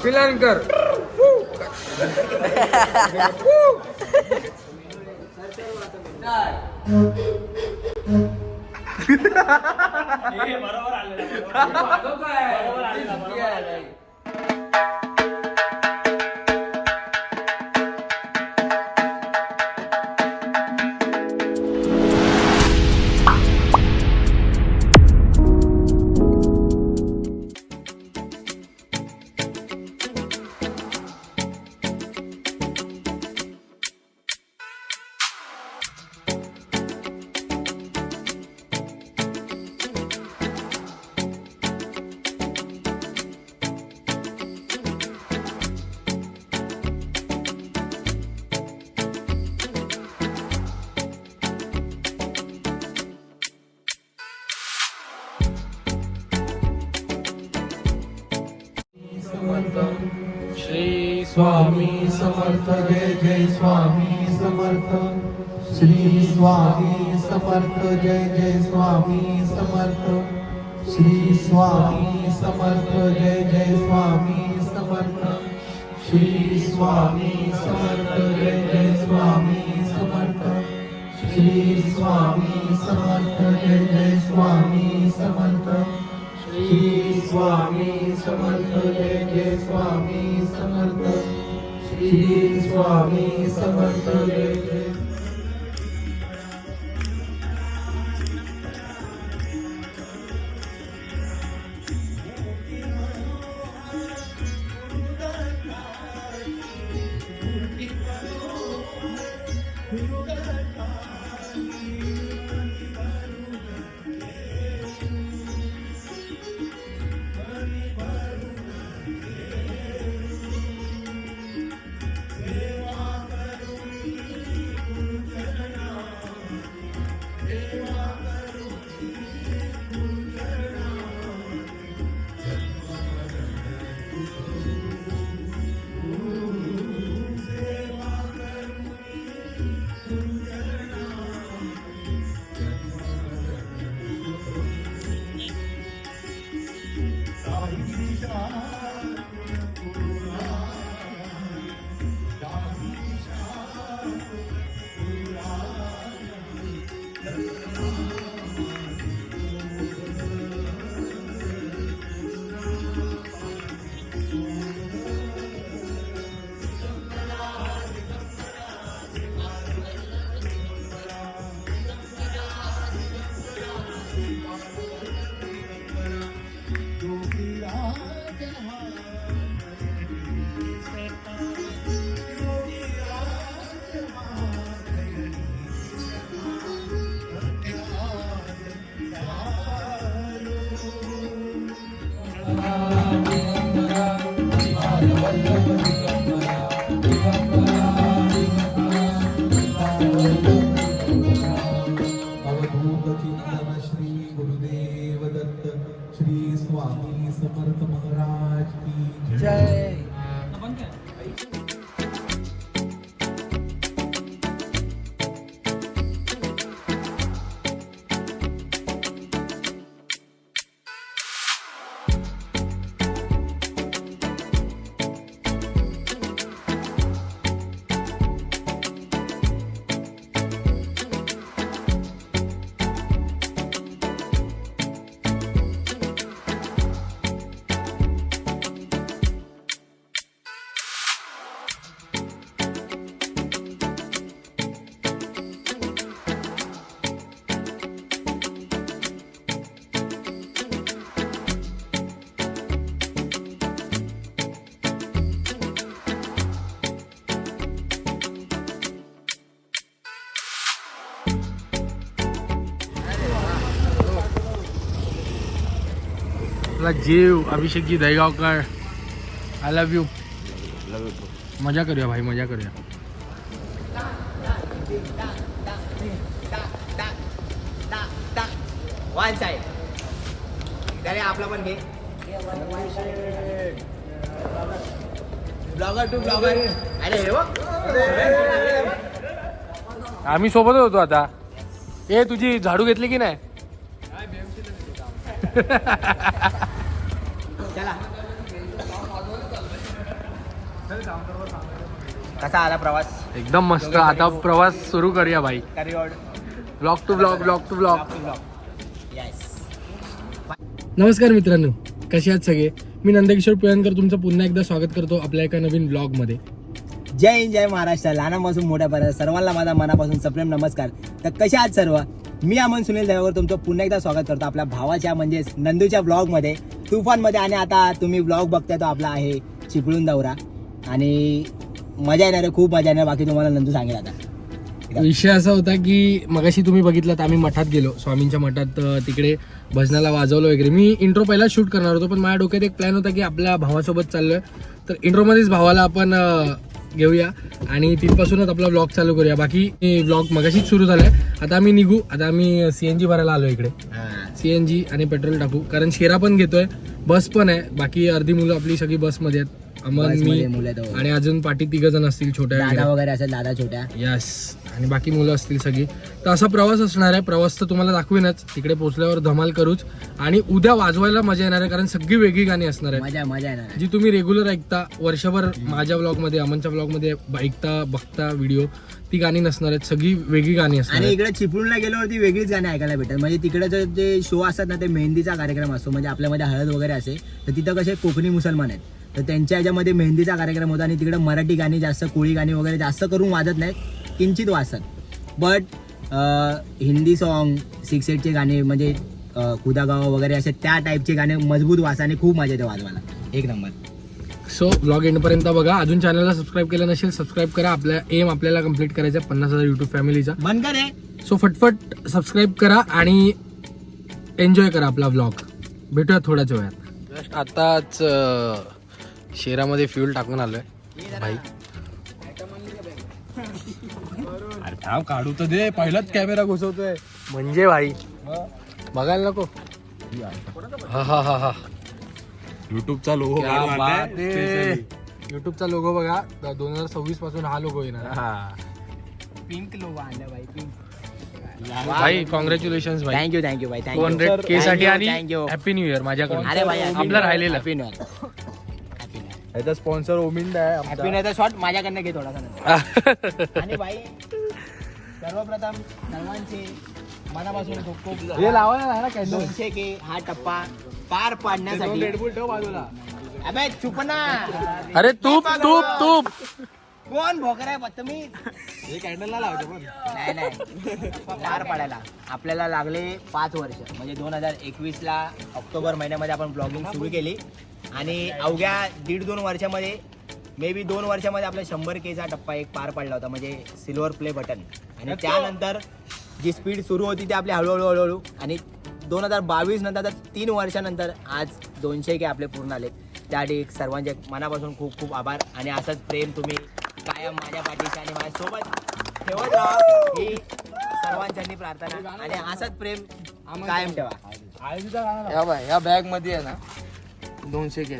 पिलानकर बरोबर आलेला श्री स्वामी समर्थ जय जय स्वामी समर्थ श्री स्वामी समर्थ जय जय स्वामी समर्थ श्री स्वामी समर्थ जय जय स्वामी समर्थ श्री स्वामी समर्थ जय जय स्वामी समर्थ श्री स्वामी समर्थ जय जय स्वामी समर्थ श्री स्वामी समर्थ जय जय स्वामी समर्थ श्री स्वामी समर्थ जय जय श्री गुरुदेव दत्त श्री स्वामी समर्थ महाराज की जय। जीव Abhishek ji दहीगावकर I love you मजा करूया भाई मजा करूया वन साइड अरे आपला पण घे ब्लॉगर टू ब्लॉगर अरे हे बघ आम्ही सोबतच होतो आता ए तुझी झाडू घेतली की नाही चला कसा आला प्रवास एकदम मस्त. आता प्रवास सुरू करूया भाई. करिओड ब्लॉग टू ब्लॉग. येस. नमस्कार मित्रांनो, कसे आहात सगळे? मी नंदकिशोर पुळणकर तुमचं पुन्हा एकदा स्वागत करतो आपल्या एका नवीन ब्लॉग मध्ये. जय हिंद, जय महाराष्ट्र. लहानापासून मोठ्यापर्यंत सर्वांना माझा मनापासून सप्रेम नमस्कार. तर कशा आहात सर्व? मी अमन सुनील दैवावर तुमचं पुन्हा एकदा स्वागत करतो आपल्या भावाच्या म्हणजेच नंदूच्या ब्लॉगमध्ये, तुफानमध्ये. आणि आता तुम्ही ब्लॉग बघताय तो आपला आहे चिपळूण दौरा. आणि मजा येणार आहे, खूप मजा येणार. बाकी तुम्हाला नंदू सांगेल. आता विषय असा होता की मगाशी तुम्ही बघितलं तर आम्ही मठात गेलो, स्वामींच्या मठात. तिकडे भजनाला वाजवलं वगैरे. मी इंट्रो पहिला शूट करणार होतो, पण माझ्या डोक्यात एक प्लॅन होता की आपल्या भावासोबत चाललोय तर इंट्रोमध्येच भावाला आपण घेऊया आणि तिथपासूनच आपला ब्लॉग चालू करूया. बाकी ब्लॉग मगाशीच सुरू झालाय. आता आम्ही निघू. आता आम्ही CNG भरायला आलो इकडे. CNG आणि पेट्रोल टाकू, कारण शेरा पण घेतोय, बस पण आहे. बाकी अर्धी मुलं आपली सगळी बसमध्ये आहेत. अमन, मी आणि अजून पाठी 3 जण असतील छोट्या दादा वगैरे असेल, दादा छोट्या. यस. आणि बाकी मुलं असतील सगळी. तर असा प्रवास असणार आहे. प्रवास तर तुम्हाला दाखवेनच, तिकडे पोहोचल्यावर धमाल करूच. आणि उद्या वाजवायला मजा येणार आहे, कारण सगळी वेगळी गाणी असणार आहे. मजा येणार जी तुम्ही रेग्युलर ऐकता वर्षभर माझ्या ब्लॉगमध्ये, अमनच्या ब्लॉगमध्ये ऐकता बघता व्हिडिओ, ती गाणी नसणार आहेत. सगळी वेगळी गाणी असणार. आणि इकडे चिपळूणला गेल्यावरती वेगळीच गाणी ऐकायला भेटतात. म्हणजे तिकडे जे शो असतात ना, ते मेहंदीचा कार्यक्रम असतो. म्हणजे आपल्यामध्ये हळद वगैरे असेल तर तिथं कसे कोकणी मुसलमान आहेत, तर त्यांच्या ह्याच्यामध्ये मेहंदीचा कार्यक्रम होता. आणि तिकडे मराठी गाणी जास्त, कोळी गाणी वगैरे जास्त करून वाजत नाहीत, किंचित वाजतात. बट हिंदी सॉन्ग, 6/8चे गाणे, म्हणजे खुदागाव वगैरे असे त्या टाईपचे गाणे मजबूत वाजताना खूप मजा येते वाजवायला. एक नंबर. सो ब्लॉग एंडपर्यंत बघा. अजून चॅनलला सबस्क्राईब केलं नसेल, सबस्क्राईब करा. आपल्या एम आपल्याला कम्प्लीट करायचं 50,000 युट्यूब फॅमिलीचा. बंद करे. सो फटफट सबस्क्राईब करा आणि एन्जॉय करा आपला ब्लॉग. भेटूया थोड्याच वेळात. जस्ट आताच शेरामध्ये फ्यूल टाकून आलोय भाई. अरे थांब, काढू तर दे. पहिलाच कॅमेरा घुसवतोय म्हणजे भाई बघायला नको. हा युट्यूबचा लोगो. युट्यूबचा लोगो बघा. 2026 पासून हा लोगो येणार. पिंक लोगो आणला भाई, पिंक. भाई कॉंग्रॅच्युलेशन भाई. थँक्यू भाई, 200K साठी आणि थँक्यू. हॅपी न्यू इयर माझ्याकडून. अरे भाई, आपलं राहिलेलं. Happy new year. याचा स्पॉन्सर ओमिंड आहे आमचा. हॅपी न्यू इयर शॉट माझ्याकडनं घे थोडासा. आणि भाई सर्वप्रथम सर्वांचे मनापासून खूप खूप हे लावायला ना कॅन्डल. 200K हा टप्पा पार पाडण्यासाठी. रेडबुल ठेव बाजूला. अबे चुप ना. अरे तूप तूप तूप. कोण भोकराय बदतमीज. हे कॅन्डल ना लावतो पण. नाही पार पाडायला आपल्याला लागले 5 वर्ष. म्हणजे 2021ला ऑक्टोबर महिन्यामध्ये आपण ब्लॉगिंग सुरू केली. आणि अवघ्या 1.5-2 वर्षामध्ये, मे बी 2 वर्षामध्ये आपला 100Kचा टप्पा एक पार पडला होता, म्हणजे सिल्वर प्ले बटन. आणि त्यानंतर जी स्पीड सुरू होती ती आपली हळूहळू. आणि 2022 नंतर 3 वर्षानंतर आज 200K आपले पूर्ण आले. त्यासाठी सर्वांचे मनापासून खूप खूप आभार. आणि असंच प्रेम तुम्ही कायम माझ्या पाठीशी आणि माझ्यासोबत ठेवत राहा, ही सर्वांची प्रार्थना. आणि असंच प्रेम कायम ठेवा. या बॅग मध्ये आहे ना 200K.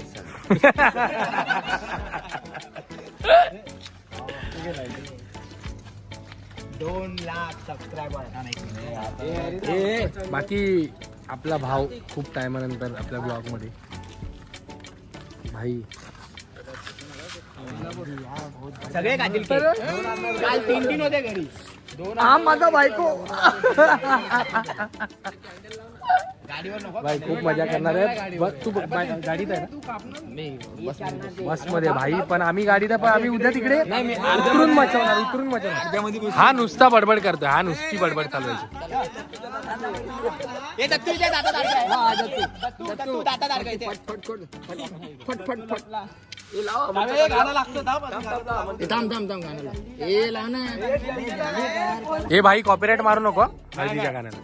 2 लाख सबस्क्रायबर. बाकी आपला भाव खूप टायमानंतर आपल्या ब्लॉग मध्ये. भाई सगळे खातील केक. काल 3 होते घरी. हा माझा बायको. गाडीवर नको. भाई खूप मजा करणार आहे. तू गाडीत आहे ना? बस मध्ये भाई. पण आम्ही गाडीत आहे, पण आम्ही उद्या तिकडे उतरून मचवणार. हा नुसता बडबड करतोय. हा नुसती बडबड चालवायची. हे दत्तू इथे दातात अडकाय. दत्तू दातात अडकाय इथे. हे भाई कॉपीराईट मारू नको हळदीच्या गाण्याला.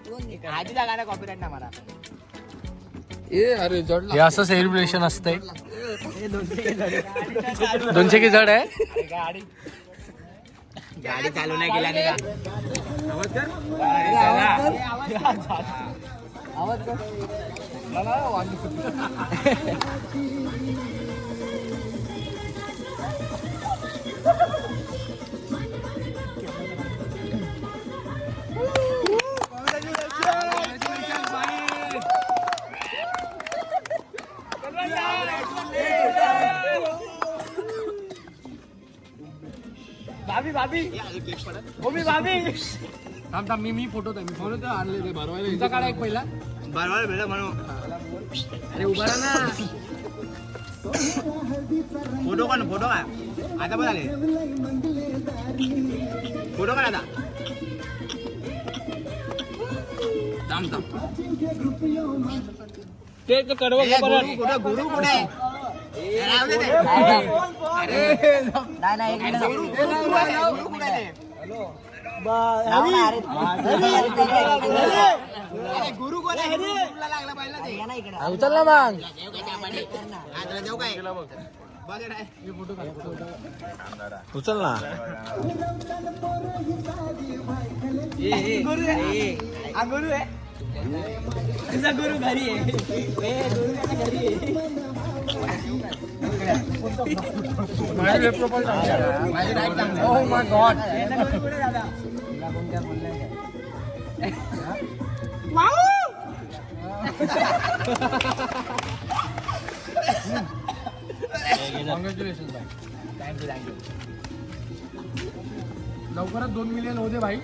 आधीचा गाणं कॉपीराईट ना मारा. हे असं सेलिब्रेशन असतंय. 200K जड आहे. गाडी चालू नाही केल्याने का. थांब मी फोटो मी आणले ते भरवायला तुमचा काढा एक पहिला बरोबर भेट म्हणून अरे उभा राहा ना फोटो का आता पण आले फोटो काढ आता ते कडवं गुरु कुठे गुरु कोण लागला पाहिजे उचलला मग देऊ काय उचल ना गुरु आहे तुझा गुरु घरी कॉंग्रॅच्युलेशन थँक्यू लवकरच 2 मिलियन होऊ दे भाई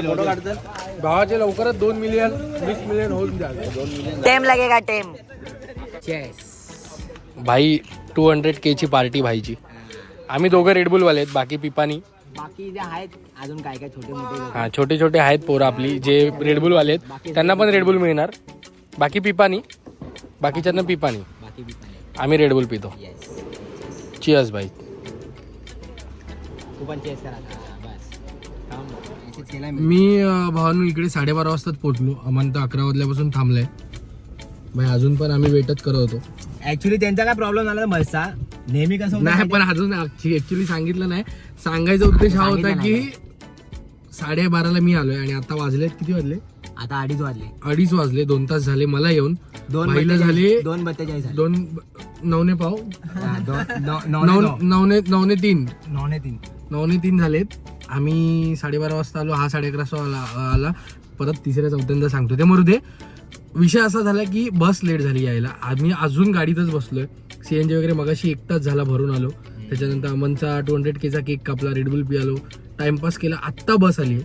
फोटो काढतात भावाचे लवकरच 2 मिलियन 20 मिलियन होऊन द्या 2 मिलियन टेम लगेगा टेम भाई 200K ची पार्टी भाईची आम्ही दोघं रेडबुल वाले आहेत बाकी पिपानी बाकी जे आहेत अजून काय काय छोटे मोठे हा छोटे छोटे आहेत पोरं आपली जे रेडबुल वाले आहेत त्यांना पण रेडबुल मिळणार बाकी पिपानी बाकीच्यांना पिपानी बाकी आम्ही रेडबुल पितो चिअर्स भाई तू पण चेस करा बस मी भावांनो इकडे 12:30 वाजताच पोहोचलो अमन तर 11 वाजल्यापासून थांबलाय भाई अजून पण आम्ही वेटच करत होतो ऍक्च्युली त्यांचा काय प्रॉब्लेम झाला बसचा नेहमी कसं होतं नाही पण अजून ऍक्च्युली सांगितलं नाही सांगायचा उद्देश हा होता की 12:30ला मी आलोय आणि आता वाजले किती वाजले आता 2:30 वाजले 2:30 वाजले 2 तास झाले मला येऊन 2:42 झाले 2:42 9 पाव 9:03 झालेत आम्ही 12:30 वाजता आलो हा 11:30 वाजता आला परत तिसऱ्या चौथ्यांदा सांगतो ते मरू दे विषय असा झाला की बस लेट झाली यायला आम्ही अजून गाडीतच बसलोय सीएनजी वगैरे मगाशी 1 तास झाला भरून आलो त्याच्यानंतर अमनचा 200Kचा केक कापला रेडबुल पियालो टाइमपास केला आत्ता बस आली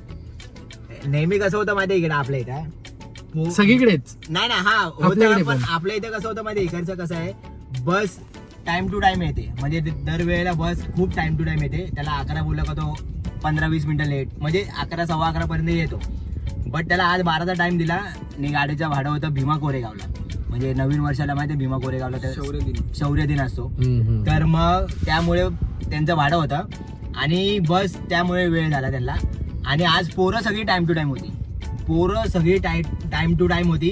नेहमी कसं होतं माहिती इकडे आपल्या इथं सगळीकडेच नाही हा आपल्याकडे होतं पण आपल्या इथे कसं होतं माहिती इकडचं कसं आहे बस टाइम टू टाइम येते म्हणजे दरवेळेला बस खूप टाइम टू टाइम येते त्याला 11 बोलला का तो 15-20 मिनिटं लेट म्हणजे 11 पर्यंत येतो बट त्याला आज 12चा टाइम दिला आणि गाडीचं भाडं होतं भीमा कोरेगावला म्हणजे नवीन वर्षाला माहिती आहे भीमा कोरेगावला शौर्य दिन असतो तर मग त्यामुळे त्यांचं भाडं होतं आणि बस त्यामुळे वेळ झाला त्यांना आणि आज पोरं सगळी टाइम टू टाइम होती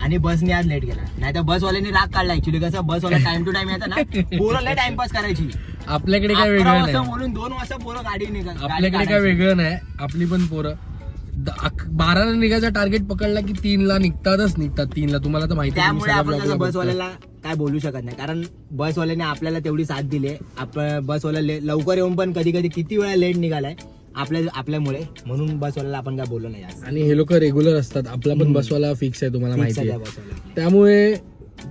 आणि बसने आज लेट गेला नाही तर बसवाल्याने राग काढला ऍक्च्युली कसं बसवाला टाइम टू टाइम येतं ना पोरं लय टाइमपास करायची आपल्याकडे काय वेगळं नाही बोलून 2 वाजता पोरं गाडी आपल्याकडे काय वेगळं नाही आपली पण पोरं 12ला निघायचा टार्गेट पकडला की 3ला निघतात 3ला तुम्हाला तर माहिती त्यामुळे आपण कसं बसवाल्याला काय बोलू शकत नाही कारण बसवाल्याने आपल्याला तेवढी साथ दिली आपण बसवाला लवकर येऊन पण कधी कधी किती वेळा लेट निघालाय आपल्यामुळे म्हणून बसवाल्याला आपण काय बोललो नाही आणि हे लोक रेग्युलर असतात आपला पण बसवाला फिक्स आहे तुम्हाला माहिती आहे त्यामुळे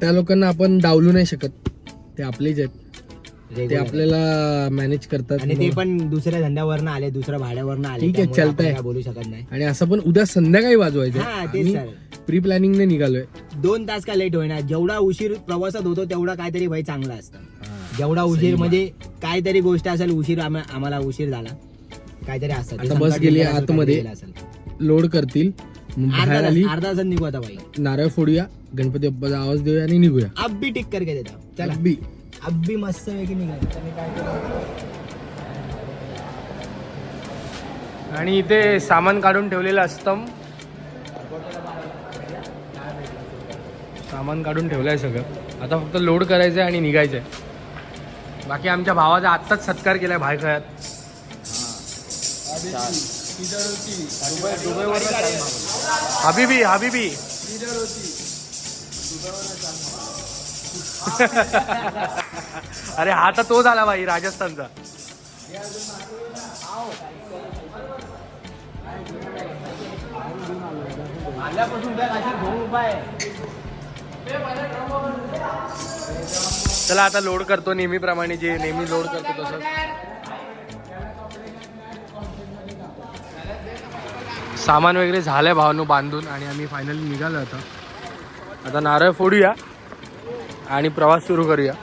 त्या लोकांना आपण डावलू नाही शकत ते आपलेच आहेत ते आपल्याला मॅनेज करतात आणि ते पण दुसऱ्या धंद्यावरनं आले दुसऱ्या भाड्यावरनं आले ठीक आहे चालतंय काय बोलू शकत नाही आणि असं पण उद्या संध्याकाळी वाजवायचं प्री प्लॅनिंगने निघालोय 2 तास का लेट होईना जेवढा उशीर प्रवासात होतो तेवढा काहीतरी भाई चांगला असतं जेवढा उशीर म्हणजे काहीतरी गोष्ट असेल उशीर आम्हाला उशीर झाला काहीतरी असतं आता बस गेली आतमध्ये लोड करतील अर्धा तासात निघू आता भाई नारळ फोडूया गणपती बाप्पाचा आवाज देऊया आणि निघूया अब भी टिक करके देता चला अब भी मस्त पैकी निघाल आणि इथे सामान काढून ठेवलेलं असतं सामान काढून ठेवलंय सगळं आता फक्त लोड करायचंय आणि निघायचंय बाकी आमच्या भावाचा आत्ताच सत्कार केलाय भायखळ्यात हबीबी अरे हा तर तो झाला भाई राजस्थानचा चला आता लोड करतो नेहमीप्रमाणे जे नेहमी लोड करतो तसं सामान वगैरे झालंय भावांनो बांधून आणि आम्ही फायनली निघालो आता नारळ फोडूया आणि प्रवास सुरू करूया.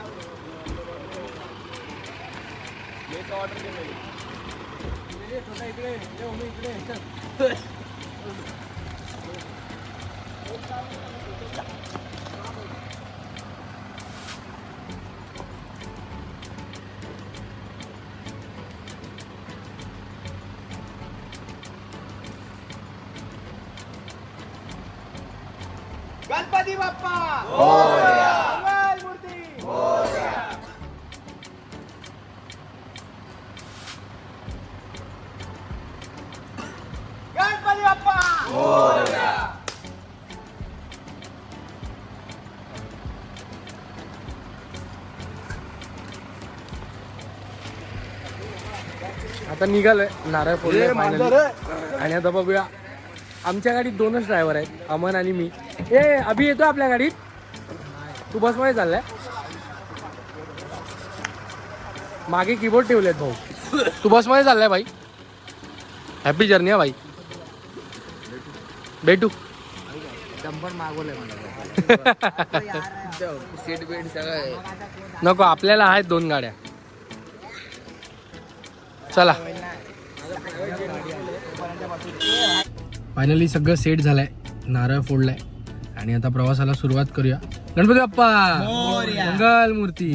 गणपती बाप्पा मंगलमूर्ती गणपती बाप्पा आता निघालोय नारळ फोडले फायनली आणि आता बघूया. आमच्या गाडीत 2च ड्रायव्हर आहेत, अमन आणि मी. ए अभि येतो आपल्या गाडीत, तू बसमध्ये चाललाय. मागे कीबोर्ड ठेवलेत भाऊ, तू बसमध्ये चाललाय भाई. हॅपी जर्नी हा भाई, भेटू. नको आपल्याला आहेत 2 गाड्या. चला फायनली सगळं सेट झालंय, नारळ फोडलाय आणि आता प्रवासाला सुरुवात करूया. गणपती बाप्पा मंगलमूर्ती.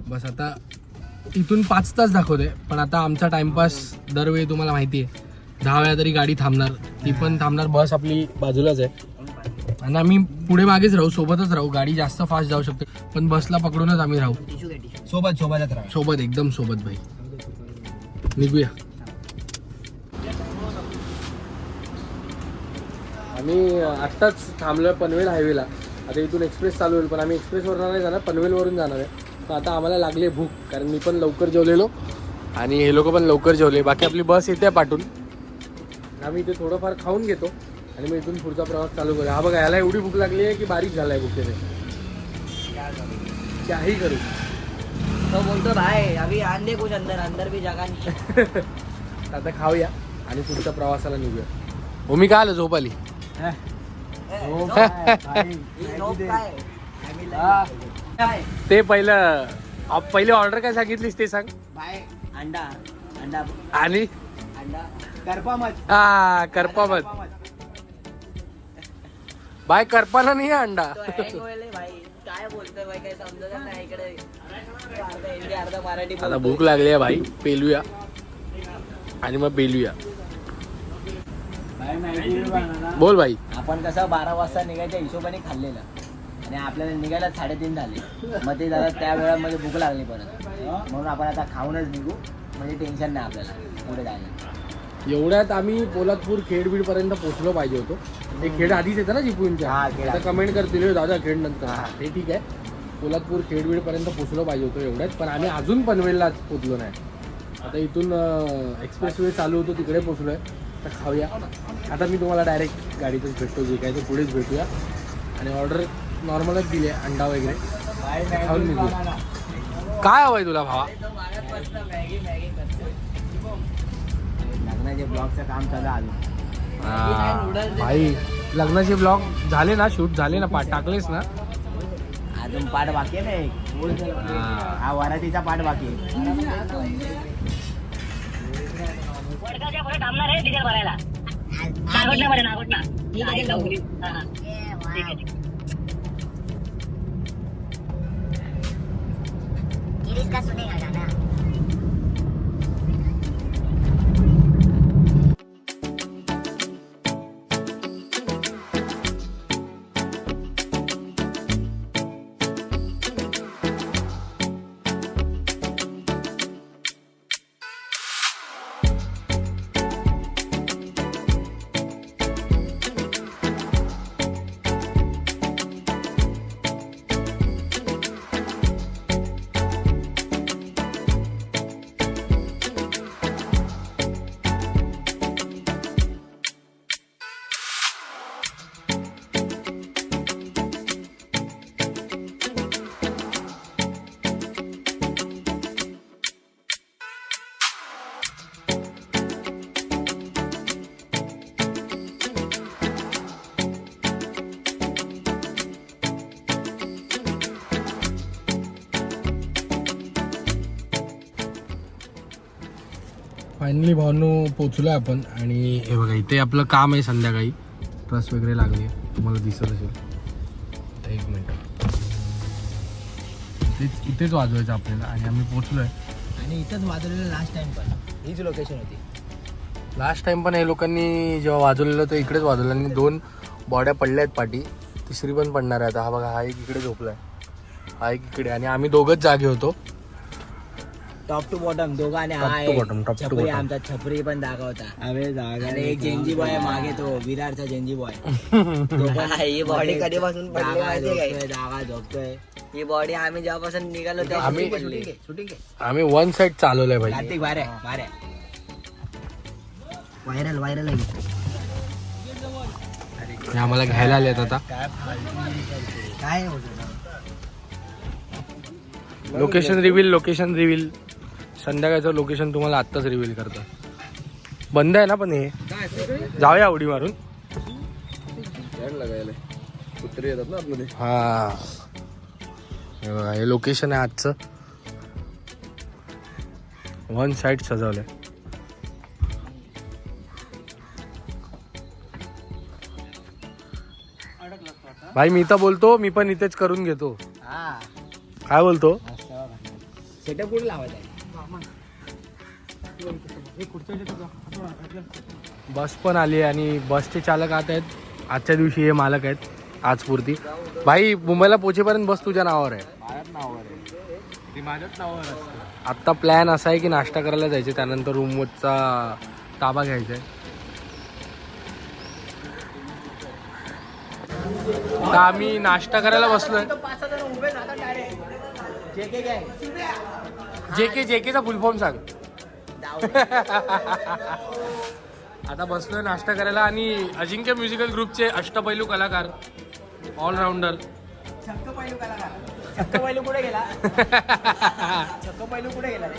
बस आता इथून 5 तास दाखवते, पण आता आमचा टाइमपास दरवेळी तुम्हाला माहिती आहे 10 वेळा तरी गाडी थांबणार, ती पण थांबणार. बस आपली बाजूलाच आहे आणि आम्ही पुढे मागेच राहू, सोबतच राहू. गाडी जास्त फास्ट जाऊ शकते पण बसला पकडूनच आम्ही राहू, सोबत एकदम सोबत भाई. निघूया. आम्ही आत्ताच थांबलोय पनवेल हायवेला. आता इथून एक्सप्रेस चालू होईल, पण आम्ही एक्सप्रेसवर नाही जाणार, पनवेलवरून जाणार आहे. तर आता आम्हाला लागली भूक, कारण मी पण लवकर जेवलेलो आणि हे लोक पण लवकर जेवले. बाकी आपली बस येते पाठवून, आम्ही इथे थोडंफार खाऊन घेतो आणि मग इथून पुढचा प्रवास चालू करूया. हा बघा, याला एवढी भूक लागली आहे की बारीक झाला आहे भुकेने. काही करू तो बोलतो भाई अभी आंदे कुछ अंदर भी जगह नहीं. आता खाऊया आणि पुढच्या प्रवासाला निघूया. हो मी काय आलं, झोप आली. ते पहिली ऑर्डर काय सांगितलीस ते सांग. भाई अंडा अंडा आणि अंडा करपा मच. करपा मत बाय, करपाला नाही आहे अंडा. भाई काय बोलतोय भाई, काय समजत नाही इकडे. अर्धा हिंदी अर्धा मराठी. आता भूक लागली आहे भाई, पेलूया आणि मग बेलूया. बोल भाई. आपण कसं 12 वाजता निघायच्या हिशोबाने खाल्लेलं आणि आपल्याला निघायला 3:30 झाले. मग ते जरा त्या वेळामध्ये भूक लागली परत, म्हणून आपण आता खाऊनच निघू, म्हणजे टेन्शन नाही आपल्याला पुढे जायला. एवढ्यात आम्ही पोलादपूर खेडबीड पर्यंत पोहोचलो पाहिजे होतो. ते खेड आधीच येतं ना चिपळूणच्या. आता कमेंट करतील दादा खेड नंतर. ते ठीक आहे, पोलादपूर खेडबीड पर्यंत पोहोचलो पाहिजे होतो एवढ्यात, पण आम्ही अजून पनवेलला पोहोचलो नाही. आता इथून एक्सप्रेसवे चालू होतो, तिकडे पोहोचलोय. तर खाऊया. आता मी तुम्हाला डायरेक्ट गाडीतच भेटतो, जे काय ते पुढेच भेटूया. आणि ऑर्डर नॉर्मलच दिली आहे, अंडा वगैरे खाऊन निघू. काय हवंय तुला भावा? लग्नाचे ब्लॉगचं काम चालू आलं भाई. लग्नाचे ब्लॉग झाले ना, शूट झाले ना, टाकलेस ना? अजून पाठ बाकी आहे ना. हा वरातीचा पाठ बाकी आहे. वडगावच्या पुढे थांबणार आहे डिझेल भरायला. नागोटण्यामध्ये नागोटणा. ठीक आहे. गिरीश का सुनेगा गाना. फायनली भावांनो पोचलोय आपण आणि हे बघा इथे आपलं काम आहे संध्याकाळी. ट्रस वगैरे लागली तुम्हाला दिसत असेल. आता 1 मिनिट इथेच वाजवायचं आपल्याला आणि आम्ही पोचलोय. आणि इथंच वाजवलेलं लास्ट टाइम पण हीच लोकेशन होती. लास्ट टाइम पण हे लोकांनी जेव्हा वाजवलेलं तर इकडेच वाजवलं आणि 2 बॉड्या पडल्या आहेत पाठी. तिसरी पण पडणार आहे आता. हा बघा हा एक इकडे झोपलाय, हा एक इकडे आणि आम्ही दोघंच जागे होतो. टॉप टू बॉटम दोघं आणि Top to bottom, top to छपरी bottom. आमचा छपरी पण जागा होता. आणि एक जेंजी बॉय आहे मागे तो विरारचा जेंजी बॉय. ही बॉडी कधीपासून पडली माहिती आहे काय? जागा झोपतोय. ही बॉडी आम्ही जेव्हापासून निघालो तेव्हा आम्ही शूटिंग आम्ही 1 साइड चालवलंय भाई. कार्तिक बाहेर आहे बाहेर आहे. व्हायरल व्हायरल आहे. हे आम्हाला घ्यायला आलेत आता. काय लोकेशन रिव्हील संध्याकाळचं लोकेशन तुम्हाला आत्ताच रिव्हील करतो. बंद आहे ना पण हे जाऊया उडी मारून. कुत्रे येतात ना आतमध्ये. हा हे बघा हे लोकेशन आहे आजचं. 1 साइड सजवलंय. भाई मी तर बोलतो मी पण इथेच करून घेतो. हा काय बोलतो? सेटअप कुठे लावायचा आहे? बस पण आली आणि बसचे चालक आता आहेत. आजच्या दिवशी हे मालक आहेत आज पुरती. भाई मुंबईला पोहोचेपर्यंत बस तुझ्या नावावर आहे. आत्ता प्लॅन असा आहे की नाश्ता करायला जायचे, त्यानंतर रूमवरचा ताबा घ्यायचा आहे. आता आम्ही नाश्ता करायला बसलोय. जेकेचा फुल फॉर्म सांग. आता बसलोय नाश्ता करायला आणि अजिंक्य म्युझिकल ग्रुपचे अष्टपैलू कलाकार ऑलराऊंडर पैलू कुठे गेला? पैलू कुठे गेला रे?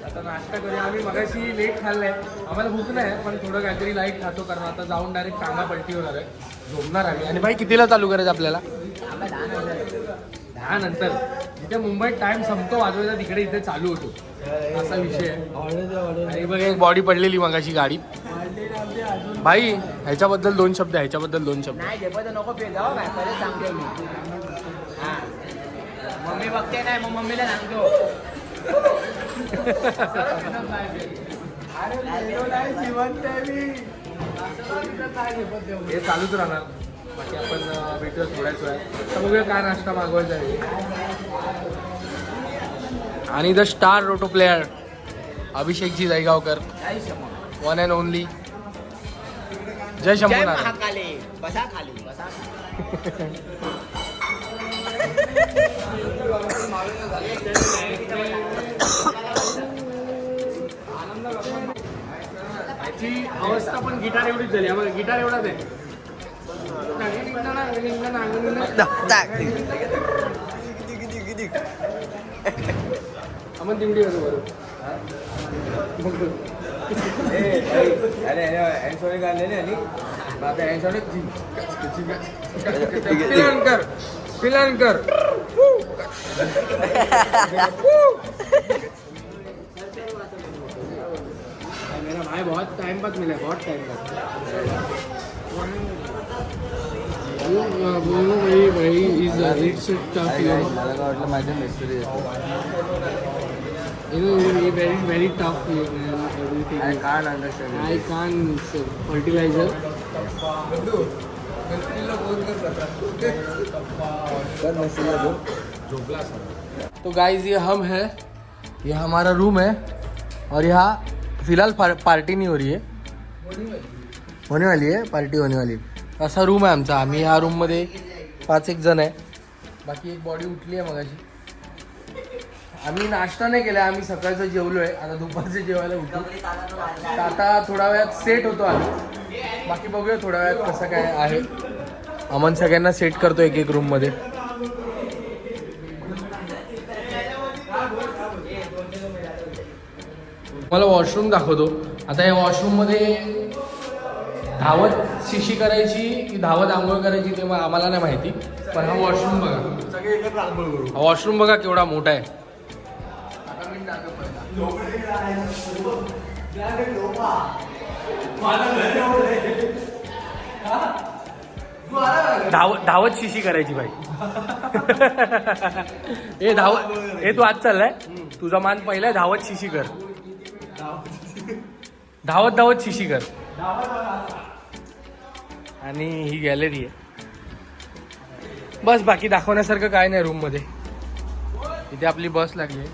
आता नाश्ता करूया. आम्ही मगाशी लेट खाल्लंय, आम्हाला भूक नाही पण थोडं काहीतरी लाईट खातो कारण आता जाऊन डायरेक्ट टांगा पलटी होणार आहे. झोपणार आम्ही. आणि भाई कितीला चालू करायचं आपल्याला? 10 नंतर. जिथे मुंबईत टाइम संपतो वाजवायचा तिकडे इथे चालू होतो असा विषय आहे. आणि बघ एक बॉडी पडलेली मगाशी गाडी. भाई ह्याच्याबद्दल 2 शब्द. नाही झेपायचं नको पे जाऊ काय पहिले सांगते मी. हा मम्मी बघते नाही मग मम्मीला सांगतो. हे चालूच राहणार. बाकी आपण भेटूया थोड्याच वेळात. तर बघूया काय नाश्ता मागवायचा आहे. आणि द स्टार रोटो प्लेअर अभिषेकजी जयगावकर, 1 अँड ओनली. जय शंभू नारायण. महाकाली बसा खाली बसा. याची अवस्था पण गिटार एवढीच झाली. आम्हाला गिटार एवढाच आहे. आपण दिवडी बरोबर फिलानकर मेरा भाई बहुत टाइम बाद मिला, बहुत टाइम बाद. भाई is it's tough you know. मला काय वाटलं माझ्या मिस्त्री very very tough everything. I can't understand. I can't fertilizer. तो गाइस ये हम है, ये हमारा रूम है और यहाँ फिलहाल पार्टी नहीं हो रही है. होने वाली है पार्टी, होने वाली. असा रूम आहे आमचा. आम्ही ह्या रूममध्ये 5-1 जण आहे. बाकी एक बॉडी उठली आहे मगाशी. आम्ही नाश्ता नाही केला, आम्ही सकाळचं जेवलो आहे. आता दुपारचं जेवायला उठू. तर आता थोड्या वेळात सेट होतो आम्ही. बाकी बघूया थोड्या वेळात कसं काय आहे. अमन सगळ्यांना सेट करतो एक रूममध्ये. मला वॉशरूम दाखवतो. आता या वॉशरूममध्ये धावत शिशी करायची की धावत आंघोळ करायची ते आम्हाला नाही माहिती. पण हा वॉशरूम बघा, हा वॉशरूम बघा केवढा मोठा आहे. आता मी धावत शिशी करायची भाई. ए धावत ए तू आज चाललाय तुझा मान पहिला धावत शिशी कर. धावत धावत शिशी कर. आणि ही गॅलरी आहे. बस बाकी दाखवण्यासारखं काय नाही रूम मध्ये. इथे आपली बस लागली आहे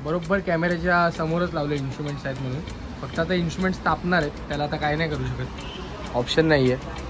बरोबर कॅमेऱ्याच्या समोरच लावले इन्स्ट्रुमेंट्स आहेत म्हणून. फक्त आता इन्स्ट्रुमेंट्स तापणार आहेत त्याला आता काय नाही करू शकत ऑप्शन नाही आहे.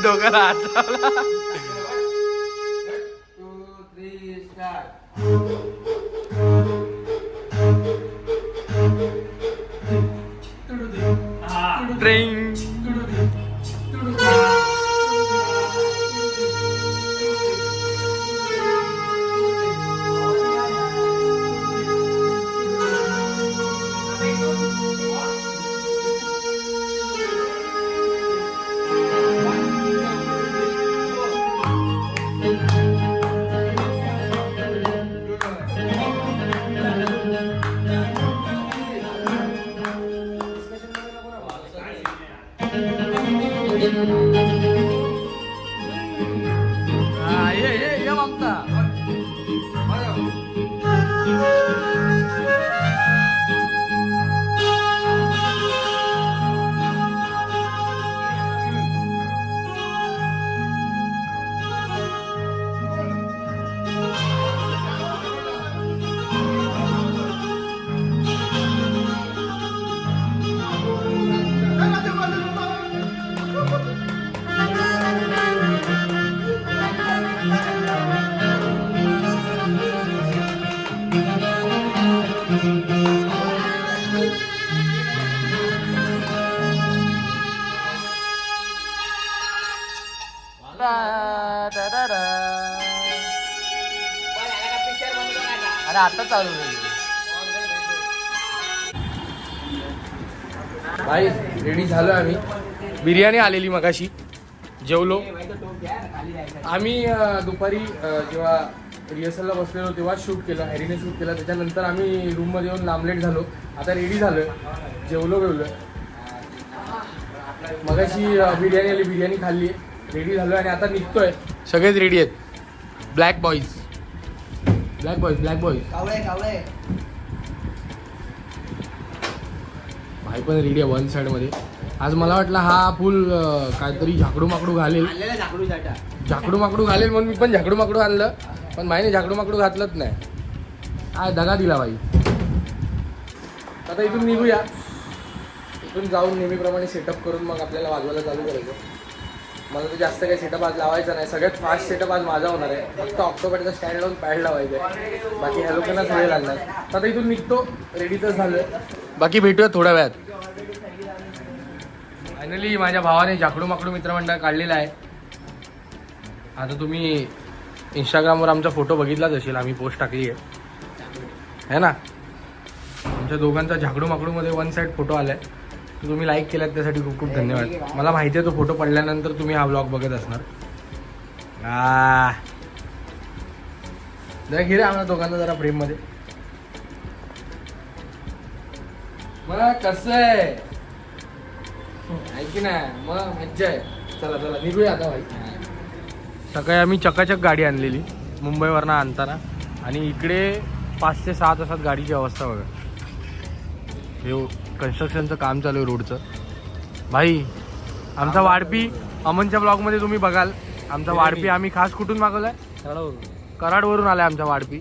डोक्याला हात लावला. ट्रेन ये मागता अरे आता चालू भाई. रेडी झालो आम्ही. बिर्याणी आलेली मगाशी जेवलो आम्ही. दुपारी जेव्हा रिहर्सलला बसलेलो तेव्हा शूट केलं. हॅरीने शूट केलं. त्याच्यानंतर आम्ही रूममध्ये येऊन लांबलेट झालो. आता रेडी झालोय. जेवलो मगाशी बिर्याणी आली. बिर्याणी खाल्ली. रेडी झालोय आणि आता निघतोय. सगळेच रेडी आहेत. ब्लॅक बॉईज भाई पण रेडी आहे वन साइड मध्ये. आज मला वाटलं हा फुल काहीतरी झाकडू माकडू घालेल. झाकडू माकडू घालेल म्हणून मी पण झाकडू माकडू आणलं. पण माहिती झाकडू माकडू घातलंच नाही. काय दगा दिला भाई. आता इथून निघूया. इथून जाऊन नेहमीप्रमाणे सेटअप करून मग आपल्याला वाजवायला चालू करायचं. मला तर जास्त काही सेटअप आज लावायचा नाही. सगळ्यात फास्ट सेटअप आज माझा होणार आहे. फक्त ऑक्टोबरचा स्टँड लावून पॅड लावायचं आहे. बाकी ह्या लोकांनाच वेळ लागणार. तर आता इथून निघतो, रेडी तर झालं. बाकी भेटूया थोड्या वेळात. फायनली माझ्या भावाने झाकडू माकडू मित्रमंडळ काढलेला आहे. आता तुम्ही इंस्टाग्रामवर आमचा फोटो बघितलाच असेल, आम्ही पोस्ट टाकली आहे ना. आमच्या दोघांचा झाकडू माकडूमध्ये वन साईड फोटो आला आहे. तुम्ही लाईक केलात त्यासाठी खूप खूप धन्यवाद. मला माहिती आहे तो फोटो पडल्यानंतर तुम्ही हा ब्लॉग बघत असणार. जरा घे रे आम्हाला दोघांना जरा फ्रेममध्ये. मग कसं आहे ऐकी ना, मग मज्जा आहे. चला चला निघूया आता भाई. सकाळी आम्ही चकाचक गाडी आणलेली मुंबईवरनं आणताना, आणि इकडे 5 ते 6 तासात गाडीची अवस्था बघा. हे कन्स्ट्रक्शनचं काम चालू आहे रोडचं. भाई आमचा वाढपी अमनच्या ब्लॉगमध्ये तुम्ही बघाल. आमचा वाढपी आम्ही खास कुठून मागवलाय? कराडवरून आलाय आमचा वाढपी.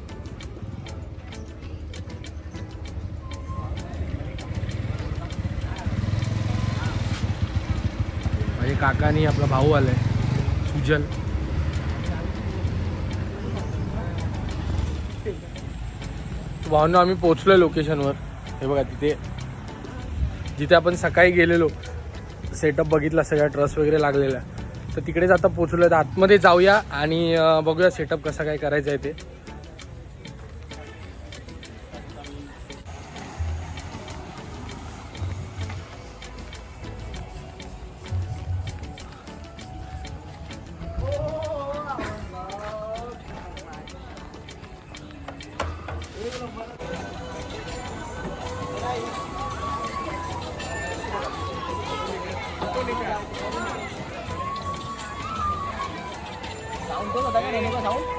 माझे काकानी आपला भाऊ आलाय सुजल. भावना आम्ही पोहोचलोय लोकेशनवर. हे बघा तिथे जिथे आपण सकाळी गेलेलो, सेटअप बघितला, सगळ्या ट्रस वगैरे लागलेला, तर तिकडेच आता पोहोचलो. तर आतमध्ये जाऊया आणि बघूया सेटअप कसा काय करायचं आहे ते.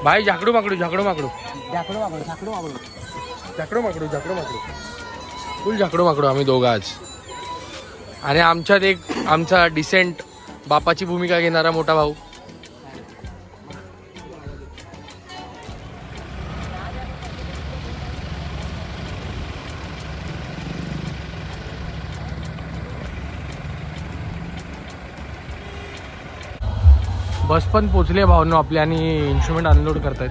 भाई झाकडू माकडू झाकडू माकडू झाकडू माकडू झाकडू माकडू झाकडू माकडू झाकडू माकडू फुल झाकडू माकडू आम्ही दोघं आज. आणि आमच्यात एक आमचा डिसेंट बापाची भूमिका घेणारा मोठा भाऊ. बस पण पोचली भावनो आपली आणि इन्स्ट्रुमेंट अनलोड करतायत.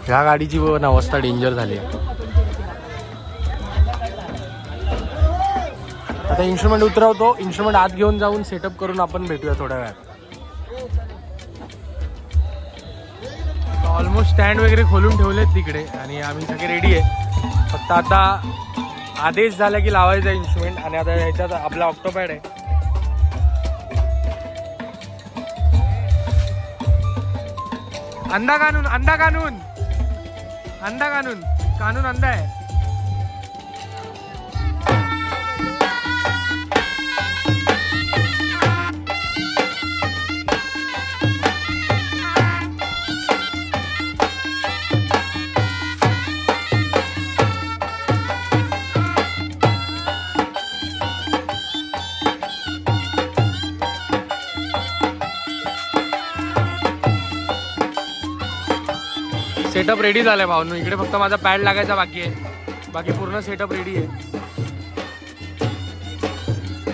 ह्या गाडीची पण अवस्था डेंजर झाली आहे. आता इन्स्ट्रुमेंट उतरवतो, इन्स्ट्रुमेंट आत घेऊन जाऊन सेटअप करून आपण भेटूया थोड्या वेळात. ऑलमोस्ट स्टँड वगैरे खोलून ठेवलेत तिकडे आणि आम्ही सगळे रेडी आहे. फक्त आता आदेश झाला की लावायचा इन्स्ट्रुमेंट. आणि आता ह्याच्यात आपला ऑक्टोपॅड आहे. अंधा कानून अंधा कानून अंधा कानून कानून अंधा आहे. सेटअप रेडी झालाय भावनू. इकडे फक्त माझा पॅड लागायचा बाकी आहे. बाकी पूर्ण सेटअप रेडी आहे.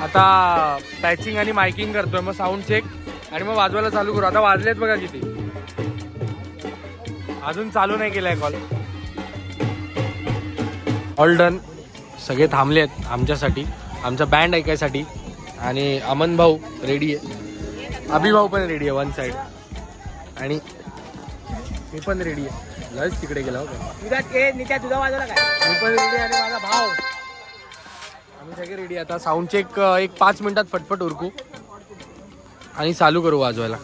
आता पॅचिंग आणि मायकिंग करतोय, मग साऊंड चेक आणि मग वाजवायला चालू करू. आता वाजलेत बघा किती. अजून चालू नाही केलाय कॉल. All done. सगळे थांबले आहेत आमच्यासाठी, आमचा बँड ऐकायसाठी. आणि अमन भाऊ रेडी आहे, अभि भाऊ पण रेडी आहे वन साईड, आणि मी पण रेडी आहे. लस तिकडे गेला होता तुझा वाजवला काय? मी पण रेडी आहे आणि माझा भाव. आम्ही सगळे रेडी. आता साऊंड चेक एक 5 मिनिटात फटफट उरकू आणि चालू करू वाजवायला.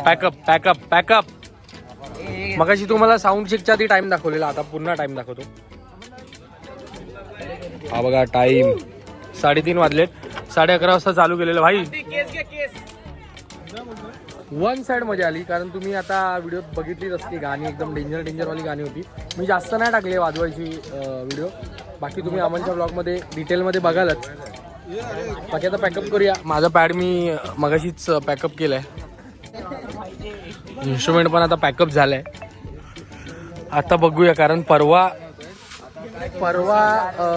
Pack up pack up pack up. मगाशी तुम्हाला साऊंड चेकच्या आधी टाइम दाखवलेला, आता पुन्हा टाइम दाखवतो. हा बघा टाइम 3:30 वाजलेत. 11:30 वाजता चालू केलेलं भाई. वन साइड मजा आली, कारण तुम्ही आता व्हिडिओ बघितलीच असती. गाणी एकदम डेंजर वाली गाणी होती. मी जास्त नाही टाकले वाजवायची व्हिडिओ. बाकी तुम्ही अमनच्या ब्लॉगमध्ये डिटेलमध्ये बघालच. बाकी आता पॅकअप करूया. माझा पॅड मी मगाशीच पॅकअप केलाय. इन्स्ट्रुमेंट पण आता पॅकअप झालाय. आता बघूया, कारण परवा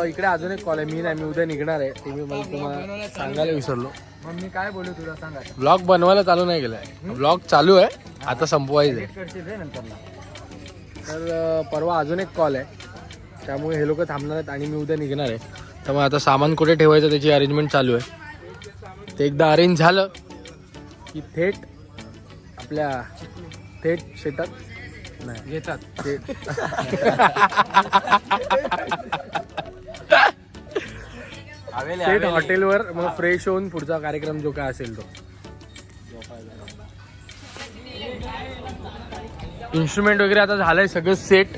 इकडे अजून एक कॉल आहे. मी उद्या निघणार आहे. ते मी मला तुम्हाला सांगायला विसरलो. मग मी काय बोलू तुला सांगा. ब्लॉग बनवायला चालू नाही केलाय. ब्लॉग चालू आहे, आता संपवायचं आहे. करशील रे नंतर. तर परवा अजून एक कॉल आहे, त्यामुळे हे लोक थांबणार आहेत आणि मी उद्या निघणार आहे. त्यामुळे आता सामान कुठे ठेवायचं त्याची अरेंजमेंट चालू आहे. ते एकदा अरेंज झालं की थेट शेतात नाही घेतात. थेट हॉटेलवर मग फ्रेश होऊन पुढचा कार्यक्रम जो काय असेल तो. इन्स्ट्रुमेंट वगैरे आता झालंय सगळं सेट.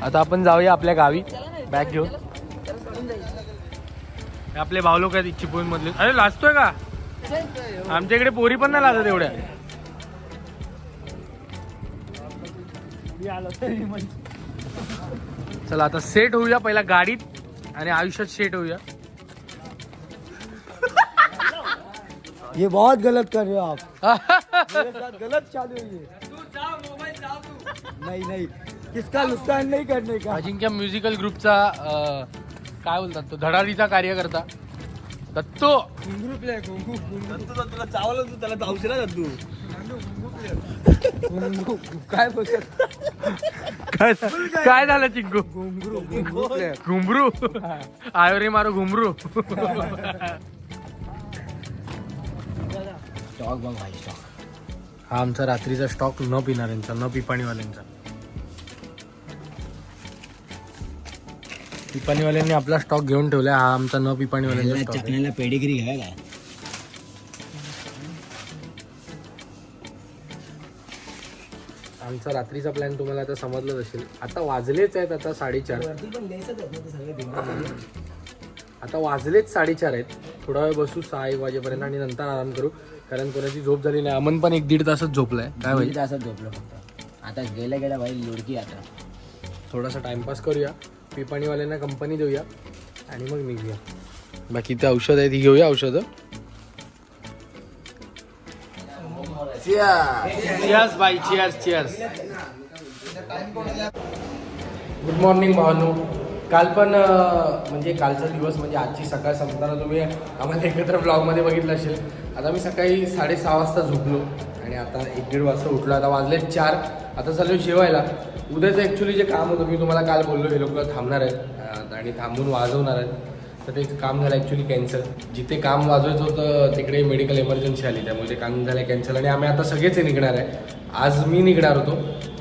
आता आपण जाऊया आपल्या गावी बॅग घेऊन. हे आपले भाऊ लोक आहेत चिपळूण मधले. अरे लाजतोय का? आमच्या इकडे पोरी पण नाही लाजत एवढ्या. चला आता सेट होऊया पहिला गाडीत आणि आयुष्यात सेट होऊया. ये बहुत गलत कर रहे हो आप. मेरे साथ गलत चालू है ये. नहीं किसका नुकसान नहीं करने का. अजिंक्य म्युझिकल ग्रुपचा काय बोलतात तो धडाडीचा कार्यकर्ता दत्तो. तुला चावलं तू त्याला धावशील ना तू. काय बोलतात. काय झालं चिंकू? घुमरू आयो रे मारो घुमरू. स्टॉक बघ भाई स्टॉक. हा आमचा रात्रीचा स्टॉक न पिणाऱ्यांचा, न पिपाणीवाल्यांचा. पिपाणीवाल्यांनी आपला स्टॉक घेऊन ठेवलाय. हा आमचा न पिपाणीवाल्यांचा स्टॉक. चटणीला पेडिग्री घ्या काय. आमचा रात्रीचा प्लॅन तुम्हाला आता समजलंच असेल. आता वाजलेच आहेत आता 4:30. आता वाजलेच 4:30 आहेत. थोडा वेळ बसू 6-1 वाजेपर्यंत आणि नंतर आराम करू, कारण कोणाची झोप झाली नाही. अमन पण 1-1.5 तासच झोपलाय. काय माहिती तासात झोपलो फक्त. आता गेल्या भाई लुडकी. आता थोडासा टाइमपास करूया, पिपाणीवाल्यांना कंपनी देऊया आणि मग निघूया. बाकी ते औषध आहे ती घेऊया औषधं. चिअर्स बाई चिअर्स. गुड मॉर्निंग भावांनो. काल पण म्हणजे कालचा दिवस म्हणजे आजची सकाळ संपताना तुम्ही आम्हाला एकत्र ब्लॉगमध्ये बघितलं असेल. आता मी सकाळी 6:30 वाजता झोपलो आणि आता 1-1.5 वाजता उठलो. आता वाजले 4. आता चाललो जेवायला. उद्याचं ॲक्च्युली जे काम होतं मी तुम्हाला काल बोललो हे लोक थांबणार आहेत आणि थांबून वाजवणार आहेत. तर ते काम झालं ॲक्च्युली कॅन्सल. जिथे काम वाजवायचं होतं तिकडे मेडिकल इमर्जन्सी आली, त्यामुळे ते काम झालं कॅन्सल. आणि आम्ही आता सगळेच निघणार आहे. आज मी निघणार होतो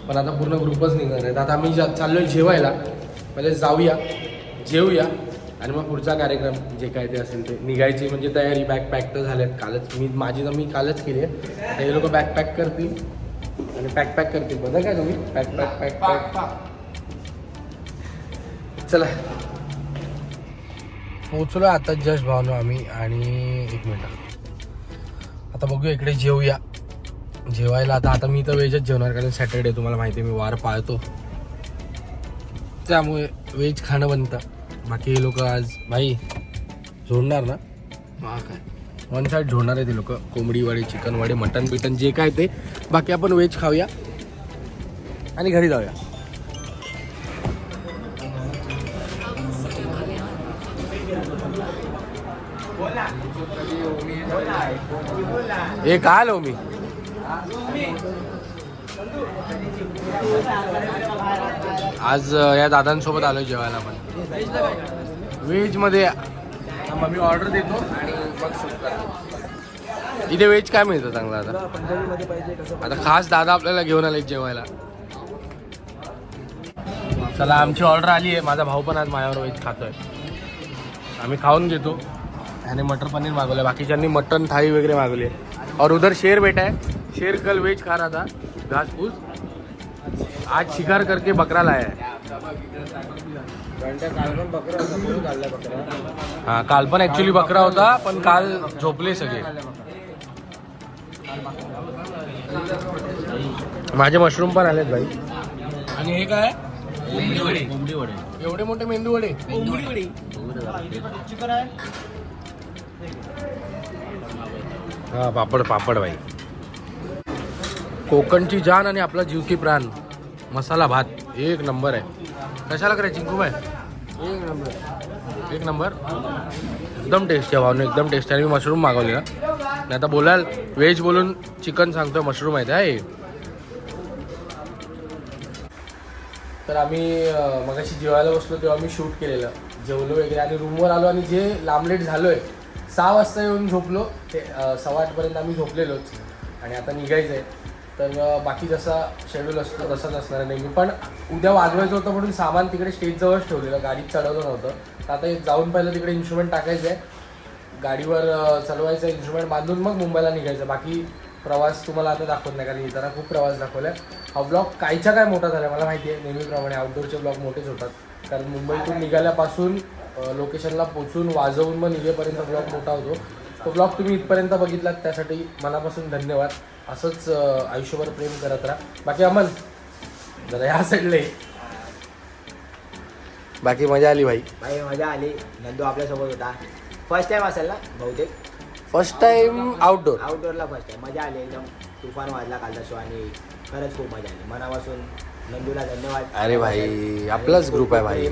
पण आता पूर्ण ग्रुपच निघणार आहेत. आता आम्ही चाललो जेवायला. पहिले जाऊया, जेवूया आणि मग पुढचा कार्यक्रम जे काय ते असेल ते. निघायची म्हणजे तयारी. बॅग पॅक तर झाल्यात कालच. मी कालच केली आहे. आता हे लोक बॅग पॅक करतील आणि पॅक करतील. बघा काय तुम्ही पॅक. चला पोचलो आता जस्ट भावनो आम्ही. आणि 1 मिनिट आता बघूया इकडे जेवूया. जेवायला आता मी तर व्हेजच जेवणार, कारण सॅटर्डे तुम्हाला माहिती आहे मी वार पाळतो, त्यामुळे व्हेज खाणं बनतं. बाकी हे लोक आज भाई झोडणार ना. काय वन साईड झोडणार आहे ते लोक. कोंबडी वडे, चिकन वडे, मटन बिटन जे काय ते. बाकी आपण व्हेज खाऊया आणि घरी जाऊया. हे काय आलो मी आज या दादांसोबत आलो जेवायला. पण व्हेज मध्ये मी ऑर्डर देतो आणि मग शूट करतो. इथे व्हेज काय मिळतं चांगलं आता खास दादा आपल्याला घेऊन आले जेवायला. चला आमची ऑर्डर आली आहे. माझा भाऊ पण आज माझ्यावर व्हेज खातोय. आम्ही खाऊन घेतो. ह्याने मटर पनीर मागवलं, बाकीच्यांनी मटन थाळी वगैरे मागवली. और उधर शेर बैठा है. शेर कल वेज खा रहा था घास फूस, आज शिकार करके बकरा लाया है. हा काल पण ऍक्च्युली बकरा होता, पण काल झोपले सगळे. माझे मशरूम पण आलेत भाई. आणि हे काय एवढे मोठे मेंदू वडे. हा पापड पापड भाई. कोकणची जान आणि आपला जीव की प्राण मसाला भात एक नंबर आहे. कशाला करायची चिंकू भाई? एक नंबर एक नंबर. एकदम टेस्टी आहे भावने, एकदम टेस्टी. आणि मी मशरूम मागवलेला. नाही आता बोलाल व्हेज बोलून चिकन सांगतो, मशरूम आहे. तर आम्ही मगाशी जेवायला बसलो तेव्हा मी शूट केलेलं, जेवलो वगैरे आणि रूमवर आलो. आणि जे लांबलेट झालोय 6 वाजता येऊन झोपलो, ते 7:15पर्यंत आम्ही झोपलेलोच. आणि आता निघायचं आहे. तर बाकी जसा शेड्यूल असतो तसंच असणार आहे नेहमी. पण उद्या वाजवायचं होतं म्हणून सामान तिकडे स्टेजजवळच ठेवलेलं, गाडीत चढवलं नव्हतं. तर आता जाऊन पहिलं तिकडे इन्स्ट्रुमेंट टाकायचं आहे, गाडीवर चालवायचं, इन्स्ट्रुमेंट बांधून मग मुंबईला निघायचं. बाकी प्रवास तुम्हाला आता दाखवत नाही, कारण इतर खूप प्रवास दाखवला आहे. हा ब्लॉग कायच्या काय मोठा झाला मला माहिती आहे. नेहमीप्रमाणे आउटडोरचे ब्लॉग मोठेच होतात, कारण मुंबईतून निघाल्यापासून लोकेशनला पोचून वाजवून मग निघेपर्यंत ब्लॉग मोठा होतो. तो ब्लॉग तुम्ही इथपर्यंत बघितलात त्यासाठी मनापासून धन्यवाद. असंच आयुष्यभर प्रेम करत राहा. बाकी अमन जरा या साईडला. बाकी मजा आली भाई? भाई मजा आली. नंदू आपल्यासोबत होता. फर्स्ट टाइम असेल ना बहुतेक? First time outdoor. आउटडोरला फर्स्ट टाइम. मजा आली एकदम. तुफान वाजला कालचा शो आणि खरंच खूप मजा आली. मनापासून नंदूला धन्यवाद. अरे भाई आपलाच ग्रुप आहे भाई.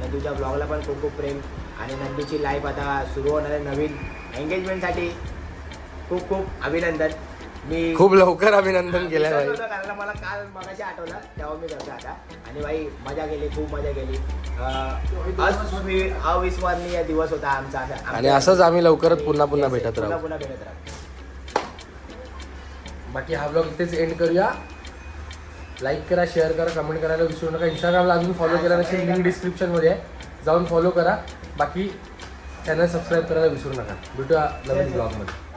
नंदूच्या ब्लॉगला पण खूप खूप प्रेम. आणि नंदूची लाईफ आता सुरू होणाऱ्या नवीन एंगेजमेंटसाठी खूप खूप अभिनंदन. मी खूप लवकर अभिनंदन केलंय भाई. कारण मला काल मगाशी आठवलं तेव्हा मी करतो आता. आणि भाई मजा केली, खूप मजा केली. अविस्मरणीय दिवस होता आमचा. आणि असंच आम्ही लवकरच पुन्हा भेटत राहू. पुन्हा भेटत राहू. बाकी हा ब्लॉग इथेच एंड करूया. लाईक करा, शेअर करा, कमेंट करायला विसरू नका. इंस्टाग्रामला अजून फॉलो केला नसेल, लिंक डिस्क्रिप्शनमध्ये आहे, जाऊन फॉलो करा. बाकी चॅनल सबस्क्राईब करायला विसरू नका. भेटूया नवीन ब्लॉगमध्ये.